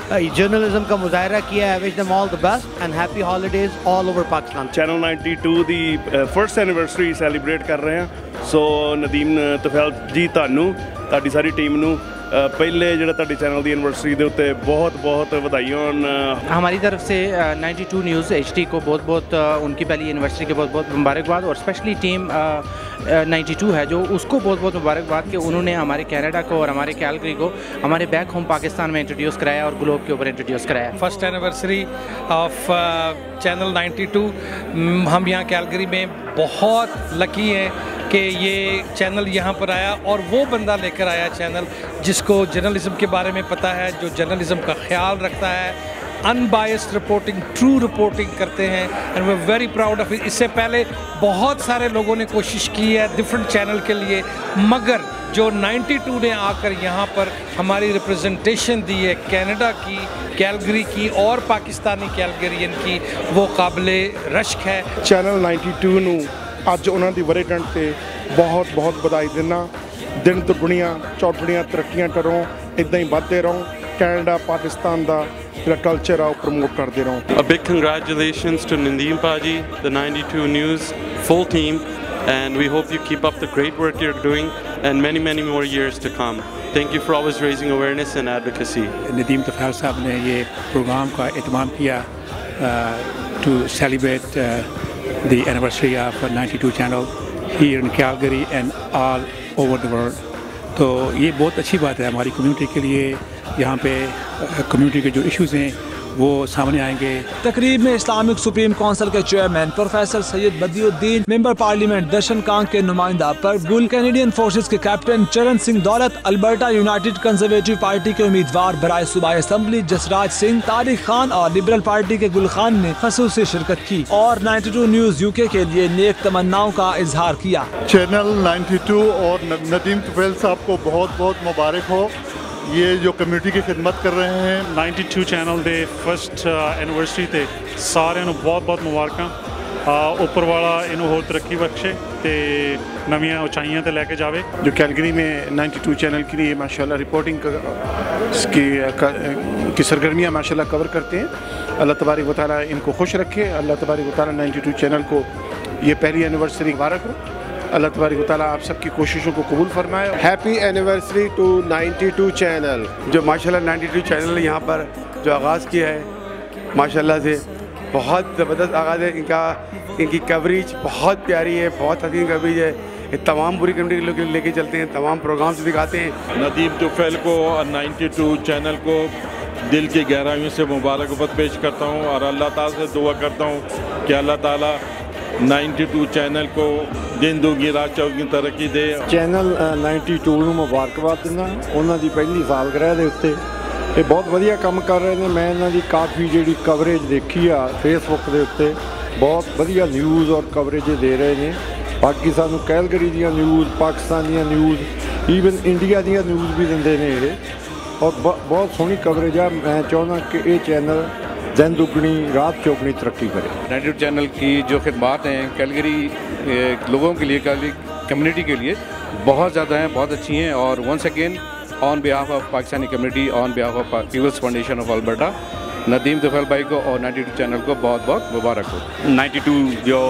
जर्नलिज्म का मुजाहरा किया है, wish them all the best and happy holidays all over Pakistan. Channel 92 the first anniversary celebrate कर रहे हैं। सो नदीम तुफैल जी तानू ताड़ी सारी टीम नू पहले जो चैनल की एनिवर्सरी के उत्ते बहुत बहुत बधाई होन। हमारी तरफ से 92 न्यूज़ HD को बहुत बहुत उनकी पहली एनिवर्सरी के बहुत बहुत मुबारकबाद, और स्पेशली टीम 92 है जो उसको बहुत बहुत मुबारकबाद कि उन्होंने हमारे कनाडा को और हमारे कैलगरी को हमारे बैक होम पाकिस्तान में इंट्रोड्यूस कराया और ग्लोब के ऊपर इंट्रोड्यूस कराया। First anniversary of channel 92। हम यहाँ कैलगरी में बहुत लकी हैं कि ये चैनल यहाँ पर आया और वो बंदा लेकर आया चैनल जिसको जर्नलिज्म के बारे में पता है, जो जर्नलिज्म का ख्याल रखता है, अनबायस्ड रिपोर्टिंग, ट्रू रिपोर्टिंग करते हैं, and we are very proud of it. इससे पहले बहुत सारे लोगों ने कोशिश की है डिफरेंट चैनल के लिए, मगर जो 92 ने आकर यहाँ पर हमारी रिप्रेजेंटेशन दी है कनाडा की, कैलगरी की और पाकिस्तानी कैलगरियन की, वो काबिले रश्क है। चैनल 92 नू अज उन्होंने वरेगंढ से बहुत बहुत बधाई देना। दिन दुगुणियां चौगुणियां तरक्कियां करो, इदा ही बढ़ते रहो, कनाडा पाकिस्तान का जो कल्चर है प्रमोट करते रहो। A big congratulations to Nadeem Paji, the 92 News full team, and we hope you keep up the great work you're doing and many many more years to come. Thank you for always raising awareness and advocacy. Nadeem Tufail साहब ने ये programme का एहतमाम किया to celebrate the anniversary of 92 channel here in Calgary and all over the world. तो ये बहुत अच्छी बात है हमारी कम्युनिटी के लिए। यहाँ पे कम्युनिटी के जो इश्यूज़ हैं वो सामने आएंगे। तकरीब में इस्लामिक सुप्रीम काउंसिल के chairman professor Syed Badiuddin, member parliament Darshan Kang के नुमाइंदा परब गुल, कैनेडियन फोर्सेज के कैप्टन चरण सिंह दौलत, अल्बर्टा यूनाइटेड कंजर्वेटिव पार्टी के उम्मीदवार बराए सूबाई असम्बली जसराज सिंह, तारिक खान और लिबरल पार्टी के गुल खान ने खसूसी शिरकत की और 92 न्यूज यूके के लिए नेक तमन्नाओं का इजहार किया। चैनल 92 और नदीम तुफैल साहब को बहुत बहुत मुबारक हो, ये जो कम्यूनिटी की खिदमत कर रहे हैं। 92 चैनल दे फर्स्ट एनिवर्सरी ते सारे बहुत बहुत मुबारक। उपर वाला इनू होर तरक्की बख्शे ते नवीं ऊंचाइयां ते लेके जावे। जो कैलगरी में 92 चैनल के लिए माशाल्लाह रिपोर्टिंग की सरगर्मियाँ माशाल्लाह कवर करते हैं। अल्लाह तबारक व तआला इनको खुश रखे। अल्लाह तबारक व तआला 92 चैनल को ये पहली एनिवर्सरी मुबारक हो। अल्लाह तबारक व तआला आप सबकी कोशिशों को कबूल फरमाए। Happy anniversary to 92 channel. जो माशाल्लाह 92 चैनल यहाँ पर जो आगाज़ किया है माशाल्लाह से बहुत ज़बरदस्त आगाज़ है इनका। इनकी कवरेज बहुत प्यारी है, बहुत हसीन कवरेज है। ये तमाम बुरी कम्युनिटी के लोग लेके चलते हैं, तमाम प्रोग्राम्स दिखाते हैं। नदीम तुफैल को और 92 चैनल को दिल की गहराइयों से मुबारकबाद पेश करता हूँ और अल्लाह ताला से दुआ करता हूँ कि अल्लाह ताला 92 चैनल को दिन दूगी रात चौगी तरक्की दे। चैनल 92 ਨੂੰ ਮੁਬਾਰਕਬਾਦ ਦਿੰਦਾ। ਉਹਨਾਂ ਦੀ ਪਹਿਲੀ ਸਾਲਗਿਰਹ ਦੇ ਉੱਤੇ ਇਹ ਬਹੁਤ ਵਧੀਆ ਕੰਮ ਕਰ ਰਹੇ ਨੇ। ਮੈਂ ਇਹਨਾਂ ਦੀ ਕਾਫੀ ਜਿਹੜੀ ਕਵਰੇਜ ਦੇਖੀ ਆ ਫੇਸਬੁੱਕ ਦੇ ਉੱਤੇ, ਬਹੁਤ ਵਧੀਆ ਨਿਊਜ਼ ਔਰ ਕਵਰੇਜ ਦੇ ਰਹੇ ਨੇ। ਬਾਕੀ ਸਾਨੂੰ ਕੈਲਗਰੀ ਦੀਆਂ ਨਿਊਜ਼, ਪਾਕਿਸਤਾਨ ਦੀਆਂ ਨਿਊਜ਼, ਈਵਨ ਇੰਡੀਆ ਦੀਆਂ ਨਿਊਜ਼ ਵੀ ਦਿੰਦੇ ਨੇ ਇਹ ਔਰ ਬਹੁਤ ਸੋਹਣੀ ਕਵਰੇਜ ਆ। ਮੈਂ ਚਾਹੁੰਦਾ कि ये चैनल दिन दुगनी रात चौगनी तरक्की करे। 92 चैनल की जो खिदमात हैं कैलगरी लोगों के लिए, कैलगरी कम्युनिटी के लिए बहुत ज़्यादा हैं, बहुत अच्छी हैं। और once again on behalf of Pakistani community, on behalf of people's foundation of Alberta, Nadeem Tufail भाई को और 92 चैनल को बहुत बहुत मुबारक हो। 92 जो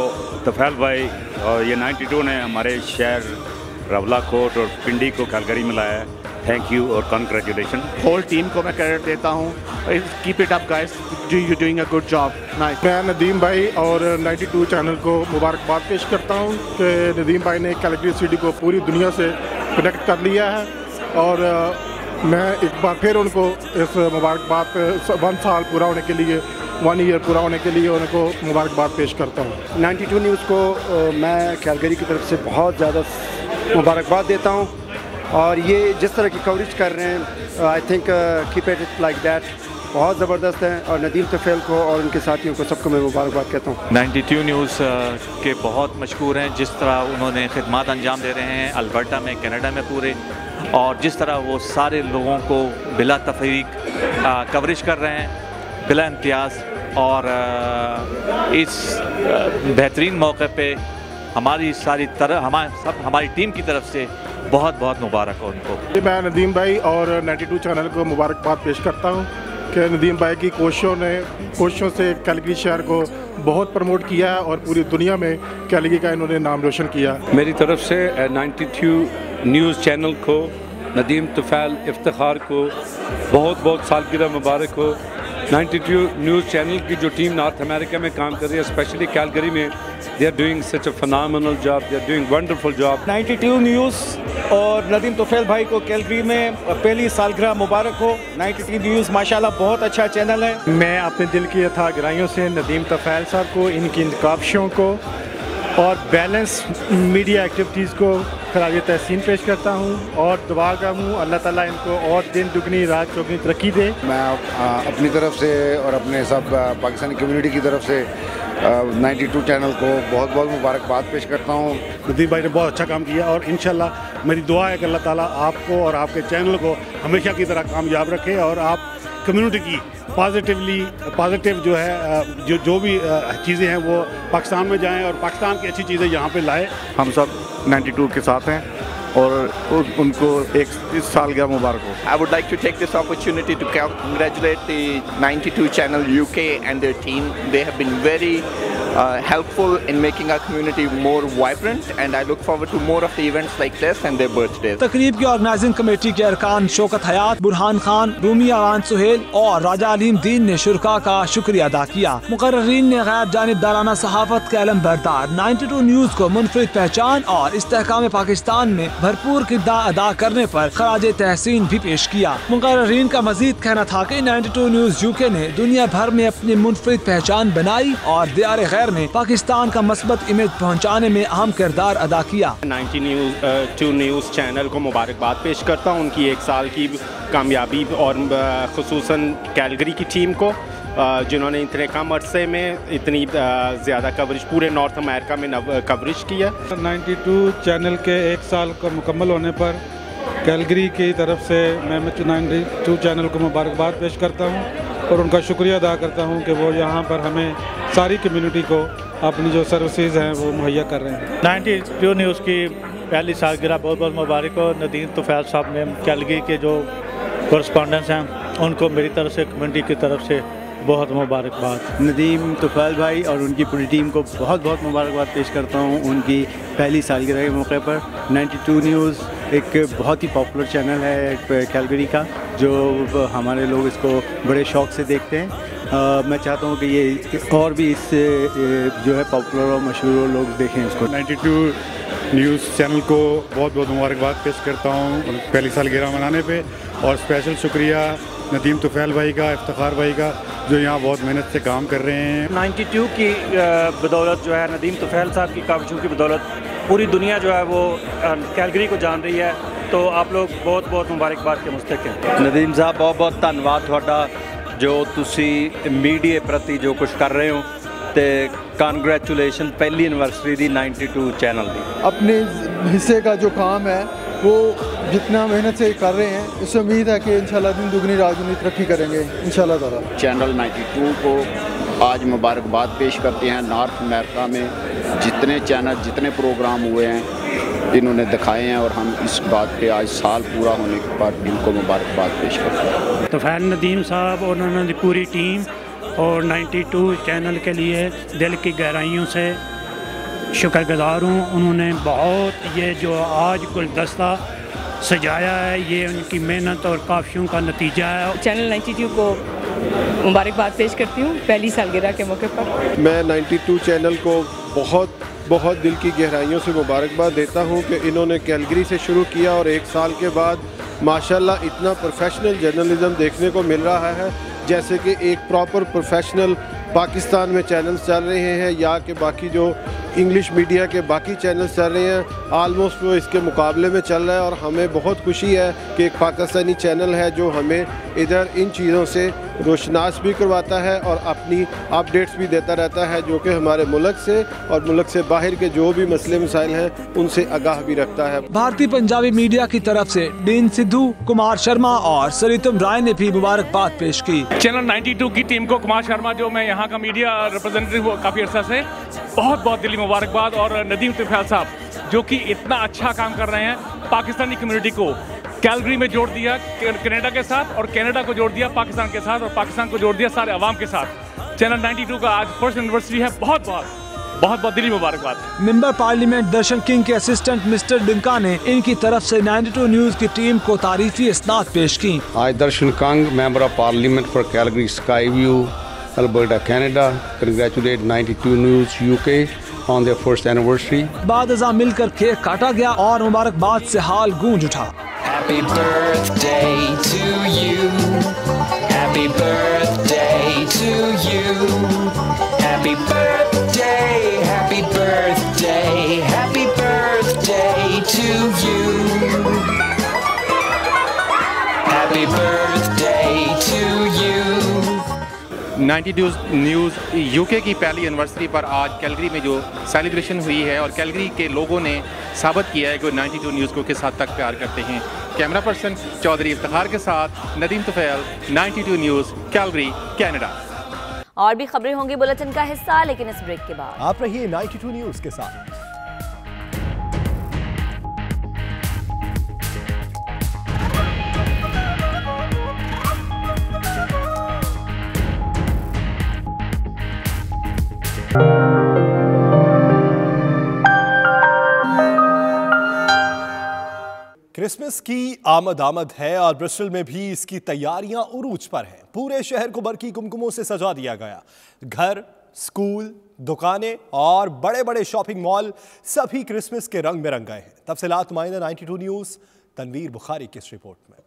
तुफैल भाई और ये 92 ने हमारे शहर रवलाकोट और पिंडी को कैलगरी में लाया है। थैंक यू और कंग्रेचुलेशन। होल टीम को मैं क्रेडिट देता हूँ। Keep it up guys, you doing a good job. Nice. मैं नदीम भाई और 92 चैनल को मुबारकबाद पेश करता हूँ कि नदीम भाई ने कैलगरी सिटी को पूरी दुनिया से कनेक्ट कर लिया है और मैं एक बार फिर उनको इस मुबारकबाद 1 साल पूरा होने के लिए, 1 ईयर पूरा होने के लिए उनको मुबारकबाद पेश करता हूँ। 92 न्यूज़ को मैं कैलगरी की तरफ से बहुत ज़्यादा मुबारकबाद देता हूँ और ये जिस तरह की कवरेज कर रहे हैं, I think keep it like that, बहुत ज़बरदस्त है। और नदीम तुफैल को और उनके साथियों को सबको मैं मुबारकबाद कहता हूँ। 92 न्यूज़ के बहुत मशहूर हैं, जिस तरह उन्होंने खिदमात अंजाम दे रहे हैं अल्बर्टा में, कनाडा में पूरे, और जिस तरह वो सारे लोगों को बिला तफरीक कवरेज कर रहे हैं बिला इम्तियाज़। और इस बेहतरीन मौके पे हमारी हमारी टीम की तरफ से बहुत बहुत मुबारक हो उनको। मैं नदीम भाई और 92 चैनल को मुबारकबाद पेश करता हूँ कि नदीम भाई की कोशिशों से कैलगरी शहर को बहुत प्रमोट किया है और पूरी दुनिया में कैलगरी का इन्होंने नाम रोशन किया। मेरी तरफ से 92 न्यूज़ चैनल को, नदीम तुफैल इफ्तिखार को बहुत बहुत सालगिरह मुबारक हो। 92 न्यूज़ चैनल की जो टीम नॉर्थ अमेरिका में काम कर रही है, स्पेशली कैलगरी में, they are doing such a phenomenal job, they are doing wonderful job. 92 news और नदीम तुफैल भाई को कैलगरी में पहली सालगिरह मुबारक हो। 92 न्यूज़ माशाल्लाह बहुत अच्छा चैनल है। मैं अपने दिल की अथाह गहराइयों से नदीम तुफैल साहब को, इनकी काविशों को और बैलेंस मीडिया एक्टिविटीज़ को खराज तहसीन पेश करता हूँ और दुआ का हूँ अल्लाह ताला इनको और दिन दुगनी रात चौगनी तरक्की दे। मैं अपनी तरफ से और अपने सब पाकिस्तानी कम्युनिटी की तरफ से 92 चैनल को बहुत बहुत मुबारकबाद पेश करता हूँ। नदीम भाई ने बहुत अच्छा काम किया और इंशाल्लाह मेरी दुआ है कि अल्लाह ताला आपको और आपके चैनल को हमेशा की तरह कामयाब रखे और आप कम्युनिटी की पॉजिटिव जो है जो भी चीज़ें हैं वो पाकिस्तान में जाएं और पाकिस्तान की अच्छी चीज़ें यहाँ पे लाएं। हम सब 92 के साथ हैं और उनको इस साल का मुबारक हो। I would like to take this opportunity to congratulate the 92 channel UK and their team. They have been very helpful in making our community more vibrant, and I look forward to more of the events like this and their birthdays. तकरीब की organising committee के अरकान शौकत हयात, बुरहान खान, रूमी अवान सुहेल और राजा अलीम दीन ने शुरका का शुक्रिया अदा किया। मुकर्रीन ने गैर जानिबदाराना सहाफत के अलम बरदार 92 न्यूज को मुनफरिद पहचान और इस्तेहकाम पाकिस्तान में भरपूर किरदार अदा करने पर खराज तहसीन भी पेश किया। मुकर्रीन का मजीद कहना था कि 92 न्यूज यूके ने दुनिया भर में अपनी मुनफरिद पहचान बनाई और दियार गैर में पाकिस्तान का मस्बत इमेज पहुँचाने में अहम किरदार अदा किया। 92 न्यूज़ चैनल को मुबारकबाद पेश करता हूँ उनकी 1 साल की कामयाबी और खुसूसन कैलगरी की टीम को, जिन्होंने इतने कम अरसे में इतनी ज़्यादा कवरेज पूरे नॉर्थ अमेरिका में कवरेज किया। 92 चैनल के 1 साल का मुकम्मल होने पर कैलगरी की तरफ से मैं 92 चैनल को मुबारकबाद पेश करता हूँ और उनका शुक्रिया अदा करता हूँ कि वो यहाँ पर हमें सारी कम्युनिटी को अपनी जो सर्विसेज हैं वो मुहैया कर रहे हैं। 92 न्यूज़ की पहली सालगिरह बहुत बहुत मुबारक हो। नदीम तुफैल साहब ने कैलगरी के जो कॉरेस्पॉन्डेंट्स हैं उनको मेरी तरफ से कम्युनिटी की तरफ से बहुत मुबारकबाद। नदीम तुफैल भाई और उनकी पूरी टीम को बहुत बहुत मुबारकबाद पेश करता हूँ उनकी पहली सालगिरह के मौके पर। 92 न्यूज़ एक बहुत ही पॉपुलर चैनल है कैलगरी का, जो हमारे लोग इसको बड़े शौक़ से देखते हैं। मैं चाहता हूँ कि ये और भी इससे जो है पॉपुलर और मशहूर लोग देखें इसको। 92 न्यूज़ चैनल को बहुत बहुत मुबारकबाद पेश करता हूँ पहली सालगिरह मनाने पे, और स्पेशल शुक्रिया नदीम तुफैल भाई का, इफ्तिखार भाई का, जो यहाँ बहुत मेहनत से काम कर रहे हैं। 92 की बदौलत जो है नदीम तुफैल साहब की काविशों की बदौलत पूरी दुनिया जो है वो कैलगरी को जान रही है, तो आप लोग बहुत बहुत मुबारकबाद के मुस्तक हैं। नदीम साहब बहुत बहुत धन्यवाद थोड़ा जो तुसी मीडिया प्रति जो कुछ कर रहे हो, ते कांग्रेचुलेशन पहली एनिवर्सरी दी 92 चैनल दी। अपने हिस्से का जो काम है वो जितना मेहनत से कर रहे हैं, इससे उम्मीद है कि इंशाल्लाह दिन दुगनी रात दुगनी तरक्की करेंगे इंशाल्लाह ताला। चैनल 92 को आज मुबारकबाद पेश करते हैं। नॉर्थ अमेरिका में जितने चैनल जितने प्रोग्राम हुए हैं इन्होंने दिखाए हैं, और हम इस बात पे आज साल पूरा होने के बाद इनको मुबारकबाद पेश करते हैं। तुफैल नदीम साहब और उन्होंने पूरी टीम और 92 चैनल के लिए दिल की गहराइयों से शुक्रगुजार हूँ। उन्होंने बहुत ये जो आज गुलदस्ता सजाया है ये उनकी मेहनत और काफियों का नतीजा है। चैनल 92 को मुबारकबाद पेश करती हूँ पहली सालगिरह के मौके पर। मैं 92 चैनल को बहुत बहुत दिल की गहराइयों से मुबारकबाद देता हूँ कि इन्होंने कैलगरी से शुरू किया और 1 साल के बाद माशाल्लाह इतना प्रोफेशनल जर्नलिज़म देखने को मिल रहा है, जैसे कि एक प्रॉपर प्रोफेशनल पाकिस्तान में चैनल्स चल रहे हैं या कि बाकी जो इंग्लिश मीडिया के बाकी चैनल्स चल रहे हैं, आलमोस्ट वो इसके मुकाबले में चल रहा है। और हमें बहुत खुशी है कि एक पाकिस्तानी चैनल है जो हमें इधर इन चीज़ों से रोशनास भी करवाता है और अपनी अपडेट्स भी देता रहता है, जो कि हमारे मुल्क से और मुल्क से बाहर के जो भी मसले मसाइल हैं उनसे आगाह भी रखता है। भारतीय पंजाबी मीडिया की तरफ से डीन सिद्धू, कुमार शर्मा और सरितम राय ने भी मुबारकबाद पेश की। चैनल 92 की टीम को, कुमार शर्मा जो मैं यहाँ का मीडिया रिप्रेजेंटेटिव काफ़ी अर्सा से, बहुत बहुत दिली मुबारकबाद। और नदीम तुफैल साहब जो कि इतना अच्छा काम कर रहे हैं, पाकिस्तानी कम्युनिटी को कैलगरी में जोड़ दिया कनाडा के साथ, और कनाडा को जोड़ दिया पाकिस्तान के साथ, और पाकिस्तान को जोड़ दिया सारे अवाम के साथ। चैनल 92 का आज फर्स्ट एनिवर्सरी है। बहुत बहुत दिली मुबारकबाद। मेंबर पार्लियामेंट दर्शन किंग के असिस्टेंट मिस्टर डिंका ने इनकी तरफ से 92 न्यूज की टीम को तारीफी इसनाद पेश की। आज Darshan Kang member of parliament for Calgary Skyview Alberta, Canada, congratulate 92 News UK on their first anniversary. बाद अज़ा मिलकर केक काटा गया और मुबारकबाद से हाल गूंज उठा। Happy birthday to you. Happy birthday to you. Happy birthday, happy birthday, happy birthday to you. Happy birthday to you. 92 news UK की पहली एनिवर्सरी पर आज कैलगरी में जो सेलिब्रेशन हुई है, और कैलगरी के लोगों ने साबित किया है कि 92 न्यूज़ को किस हद तक प्यार करते हैं। कैमरा पर्सन चौधरी इफ्तिखार के साथ Nadeem Tufail, 92 news, Calgary, Canada. और भी खबरें होंगी बुलेटिन का हिस्सा, लेकिन इस ब्रेक के बाद आप रहिए 92 न्यूज़ के साथ। क्रिसमस की आमद है और ब्रिस्टल में भी इसकी तैयारियां उरूज पर हैं। पूरे शहर को बरकी कुमकुमों से सजा दिया गया। घर, स्कूल, दुकानें और बड़े बड़े शॉपिंग मॉल सभी क्रिसमस के रंग में रंग गए हैं। तफसीलात नुमाइंदा 92 न्यूज़ तनवीर बुखारी की इस रिपोर्ट में।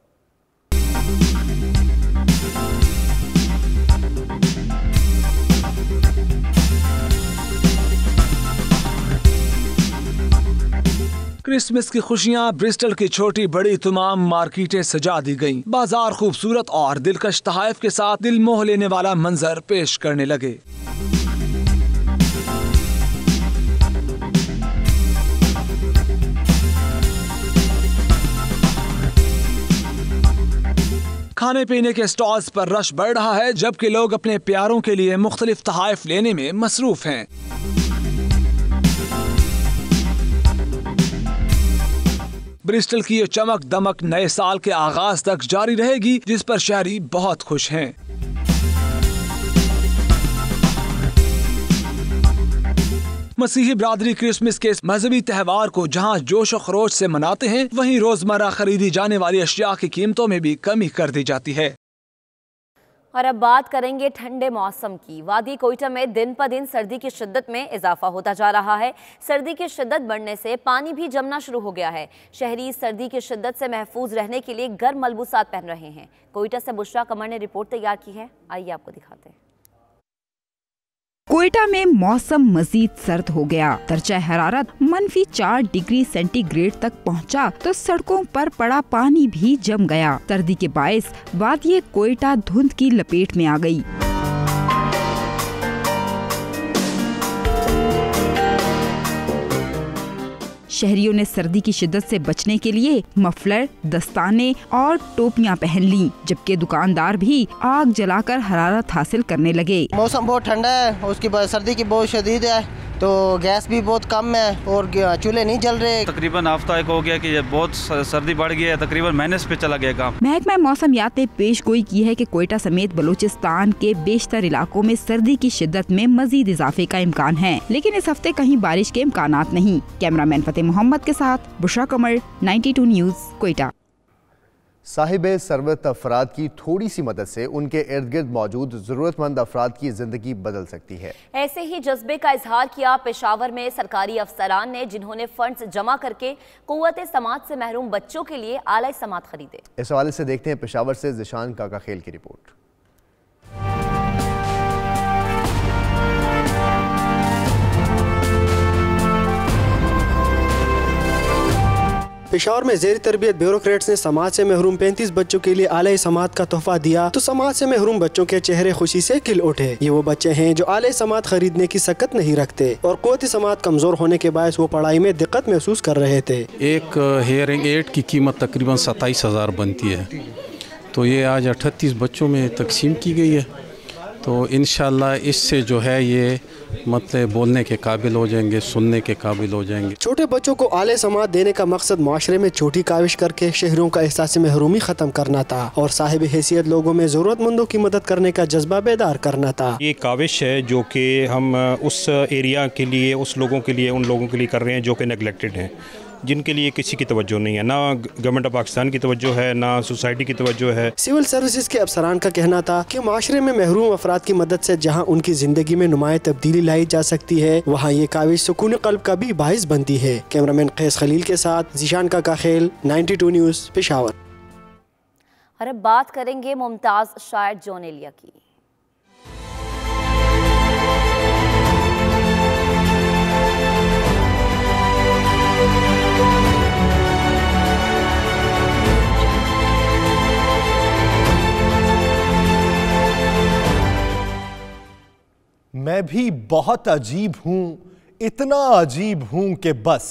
क्रिसमस की खुशियां ब्रिस्टल की छोटी बड़ी तमाम मार्केटें सजा दी गईं। बाजार खूबसूरत और दिलकश तहाइफ के साथ दिल मोह लेने वाला मंजर पेश करने लगे। खाने पीने के स्टॉल्स पर रश बढ़ रहा है, जबकि लोग अपने प्यारों के लिए मुख्तलिफ तहाइफ लेने में मसरूफ हैं। ब्रिस्टल की ये चमक दमक नए साल के आगाज तक जारी रहेगी, जिस पर शहरी बहुत खुश हैं। मसीही बिरादरी क्रिसमस के मजहबी त्यौहार को जहां जोश और खरोश से मनाते हैं, वहीं रोजमर्रा खरीदी जाने वाली अशिया की कीमतों में भी कमी कर दी जाती है। और अब बात करेंगे ठंडे मौसम की। वादी कोयटा में दिन पर दिन सर्दी की शिद्दत में इजाफा होता जा रहा है। सर्दी की शिद्दत बढ़ने से पानी भी जमना शुरू हो गया है। शहरी सर्दी की शिद्दत से महफूज रहने के लिए गर्म मलबूसात पहन रहे हैं। कोयटा से बुशरा कमर ने रिपोर्ट तैयार की है, आइए आपको दिखाते हैं। कोयटा में मौसम मजीद सर्द हो गया। दर्जा हरारत -4 डिग्री सेंटीग्रेड तक पहुंचा तो सड़कों पर पड़ा पानी भी जम गया। सर्दी के बायस वादी कोयटा धुंध की लपेट में आ गई। शहरियों ने सर्दी की शिद्दत से बचने के लिए मफलर, दस्ताने और टोपियां पहन ली, जबकि दुकानदार भी आग जलाकर हरारत हासिल करने लगे। मौसम बहुत ठंडा है, उसके बाद सर्दी की बहुत शदीद है, तो गैस भी बहुत कम है और चूल्हे नहीं जल रहे। तकरीबन हफ्ता एक हो गया कि बहुत सर्दी बढ़ गई है, तकरीबन माइनस पे चला गया काम। महकमा मौसमियात ने पेश गोई की है कि कोयटा समेत बलूचिस्तान के बेशतर इलाकों में सर्दी की शिद्दत में मजीद इजाफे का इम्कान है, लेकिन इस हफ्ते कहीं बारिश के इम्कानात नहीं। कैमरामैन फतेह मोहम्मद के साथ बुशरा कमर, 92 न्यूज़, कोयटा। साहिबे सरवत अफराद की थोड़ी सी मदद से उनके इर्द गिर्द मौजूद ज़रूरतमंद अफराद की ज़िंदगी बदल सकती है। ऐसे ही जज्बे का इजहार किया पेशावर में सरकारी अफसरान ने, जिन्होंने फंड्स जमा करके कुव्वत समात से महरूम बच्चों के लिए आला समात खरीदे। इस हवाले से देखते हैं पेशावर से ज़िशान काका खेल की रिपोर्ट। पेशावर में ज़ेरी तरबियत ब्यूरोक्रेट्स ने समाज से महरूम 35 बच्चों के लिए आला समात का तोहफा दिया, तो समाज से महरूम बच्चों के चेहरे खुशी से खिल उठे। ये वो बच्चे हैं जो आला समात खरीदने की सकत नहीं रखते और क़ुव्वत समात कमज़ोर होने के बायस वो पढ़ाई में दिक्कत महसूस कर रहे थे। एक हेयरिंग एड की कीमत तकरीबन 27,000 बनती है, तो ये आज 38 बच्चों में तकसीम की गई है। तो इंशाल्लाह इससे जो है ये मतलब बोलने के काबिल हो जाएंगे, सुनने के काबिल हो जाएंगे। छोटे बच्चों को आले समात देने का मकसद माशरे में छोटी काविश करके शहरों का एहसास महरूमी ख़त्म करना था और साहिब हैसियत लोगों में ज़रूरतमंदों की मदद करने का जज्बा बेदार करना था। ये काविश है जो कि हम उस एरिया के लिए, उस लोगों के लिए, उन लोगों के लिए कर रहे हैं जो कि नेगलेक्टेड हैं, जिनके लिए किसी की तवज्जो नहीं है, ना गवर्नमेंट ऑफ पाकिस्तान की तवज्जो है, ना सोसाइटी की तवज्जो है। सिविल सर्विसेज के अफसरान का कहना था कि माशरे में महरूम अफराद की मदद से जहां उनकी ज़िंदगी में नुमाया तब्दीली लाई जा सकती है, वहां ये काविश सुकून कल्ब का भी बाइस बनती है। कैमरामैन कैस खलील के साथ ज़िशान काका खेल, 92 न्यूज़, पेशावर। और अब बात करेंगे मुमताज़ शायर जॉन एलिया की। मैं भी बहुत अजीब हूँ, इतना अजीब हूँ कि बस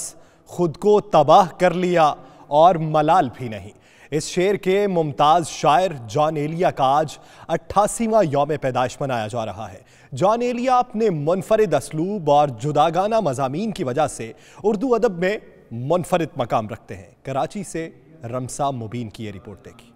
खुद को तबाह कर लिया और मलाल भी नहीं। इस शेर के मुमताज़ शायर जॉन एलिया का आज 88वां यौम पैदाइश मनाया जा रहा है। जॉन एलिया अपने मुनफरिद असलूब और जुदागाना मज़ामीन की वजह से उर्दू अदब में मुनफरिद मकाम रखते हैं। कराची से रमसा मुबीन की ये रिपोर्ट देखी।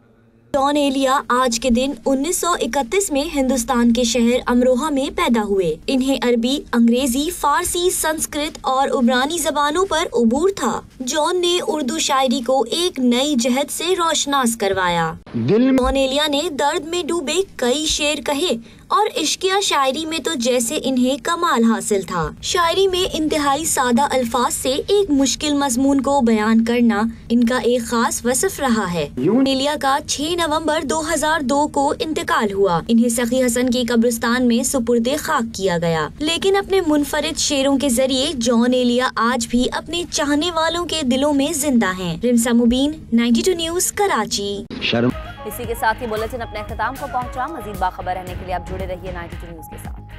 जॉन एलिया आज के दिन 1931 में हिंदुस्तान के शहर अमरोहा में पैदा हुए। इन्हें अरबी, अंग्रेजी, फारसी, संस्कृत और उबरानी जबानों पर उबूर था। जॉन ने उर्दू शायरी को एक नई जहत से रोशनास करवाया। जॉन एलिया ने दर्द में डूबे कई शेर कहे और इश्किया शायरी में तो जैसे इन्हें कमाल हासिल था। शायरी में इंतहाई सादा अल्फाज से एक मुश्किल मजमून को बयान करना इनका एक खास वसफ रहा है। एलिया का 6 नवंबर 2002 को इंतकाल हुआ। इन्हें सखी हसन की कब्रिस्तान में सुपुर्दे खाक किया गया। लेकिन अपने मुनफरिद शेरों के जरिए जॉन एलिया आज भी अपने चाहने वालों के दिलों में जिंदा हैं। रिमसा मुबीन, 92 न्यूज, कराची। इसी के साथ ही बुलेटिन अपने अख्ताम को पहुंचा। मजीद बाखबर रहने के लिए आप जुड़े रहिए 92 न्यूज के साथ।